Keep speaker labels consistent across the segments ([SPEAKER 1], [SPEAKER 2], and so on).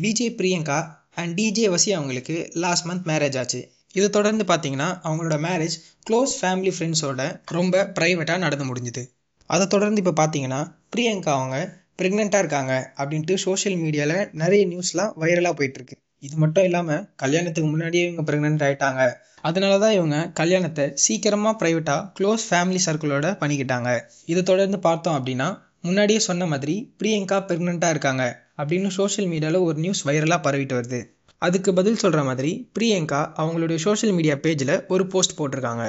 [SPEAKER 1] VJ Priyanka and DJ வசி அவங்களுக்கு last month marriage ஆச்சு. இதை தொடர்ந்து பார்த்தீங்கன்னா அவங்களோட மேரேஜ் க்ளோஸ் ஃபேமிலி ஃப்ரெண்ட்ஸோட ரொம்ப ப்ரைவேட்டாக நடந்து முடிஞ்சுது. அதை தொடர்ந்து இப்போ பார்த்தீங்கன்னா பிரியங்கா அவங்க ப்ரெக்னெண்ட்டாக இருக்காங்க அப்படின்ட்டு சோஷியல் மீடியாவில் நிறைய நியூஸ்லாம் வைரலாக போயிட்டுருக்கு. இது மட்டும் இல்லாமல் கல்யாணத்துக்கு முன்னாடியே இவங்க ப்ரெக்னென்ட் ஆகிட்டாங்க. அதனால தான் இவங்க கல்யாணத்தை சீக்கிரமாக ப்ரைவேட்டாக க்ளோஸ் ஃபேமிலி சர்க்கிளோட பண்ணிக்கிட்டாங்க. இதை தொடர்ந்து பார்த்தோம் அப்படின்னா முன்னாடியே சொன்ன மாதிரி பிரியங்கா ப்ரெக்னெண்ட்டாக இருக்காங்க அப்படின்னு சோஷியல் மீடியாவில் ஒரு நியூஸ் வைரலாக பரவிட்டு வருது. அதுக்கு பதில் சொல்கிற மாதிரி பிரியங்கா அவங்களுடைய சோஷியல் மீடியா பேஜில் ஒரு போஸ்ட் போட்டிருக்காங்க.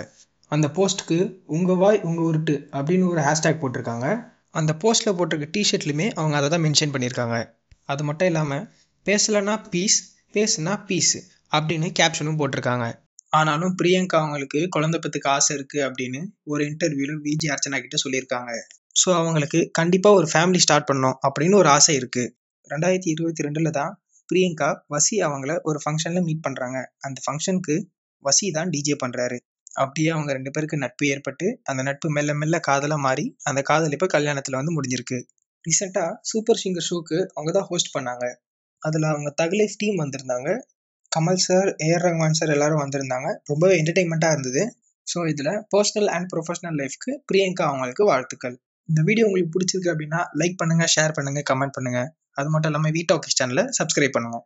[SPEAKER 1] அந்த போஸ்ட்டுக்கு உங்கள் வாய் உங்கள் உருட்டு அப்படின்னு ஒரு ஹேஷ்டேக் போட்டிருக்காங்க. அந்த போஸ்ட்டில் போட்டிருக்க டிஷர்ட்லையுமே அவங்க அதை தான் மென்ஷன் பண்ணியிருக்காங்க. அது மட்டும் இல்லாமல் பேசலைன்னா பீஸ், பேசுனா பீஸ் அப்படின்னு கேப்ஷனும் போட்டிருக்காங்க. ஆனாலும் பிரியங்கா அவங்களுக்கு குழந்தை பத்துக்கு ஆசை இருக்குது அப்படின்னு ஒரு இன்டர்வியூவில் விஜய் அர்ச்சனா கிட்ட சொல்லியிருக்காங்க. ஸோ அவங்களுக்கு கண்டிப்பாக ஒரு ஃபேமிலி ஸ்டார்ட் பண்ணணும் அப்படின்னு ஒரு ஆசை இருக்குது. 2022 தான் பிரியங்கா வசி அவங்கள ஒரு ஃபங்க்ஷனில் மீட் பண்ணுறாங்க. அந்த ஃபங்க்ஷனுக்கு வசி தான் டிஜே பண்ணுறாரு. அப்படியே அவங்க 2 பேருக்கு நட்பு ஏற்பட்டு அந்த நட்பு மெல்ல மெல்ல காதலாக மாறி அந்த காதல் இப்போ கல்யாணத்தில் வந்து முடிஞ்சிருக்கு. ரீசெண்டாக சூப்பர் சிங்கர் ஷோக்கு அவங்க தான் ஹோஸ்ட் பண்ணாங்க. அதில் அவங்க தகலைஃப் டீம் வந்திருந்தாங்க. கமல் சார், ஏஆர் ரஹ்மான் சார் எல்லாரும் வந்திருந்தாங்க. ரொம்பவே என்டர்டெயின்மெண்ட்டாக இருந்தது. ஸோ இதில் பர்சனல் அண்ட் ப்ரொஃபஷனல் லைஃப்க்கு பிரியங்கா அவங்களுக்கு வாழ்த்துக்கள். இந்த வீடியோ உங்களுக்கு பிடிச்சிருக்கு அப்படின்னா லைக் பண்ணுங்கள், ஷேர் பண்ணுங்கள், கமெண்ட் பண்ணுங்கள். அது மட்டும் இல்லாமல் வி டாக்கிஸ் சேனலை சப்ஸ்கிரைப் பண்ணுங்கள்.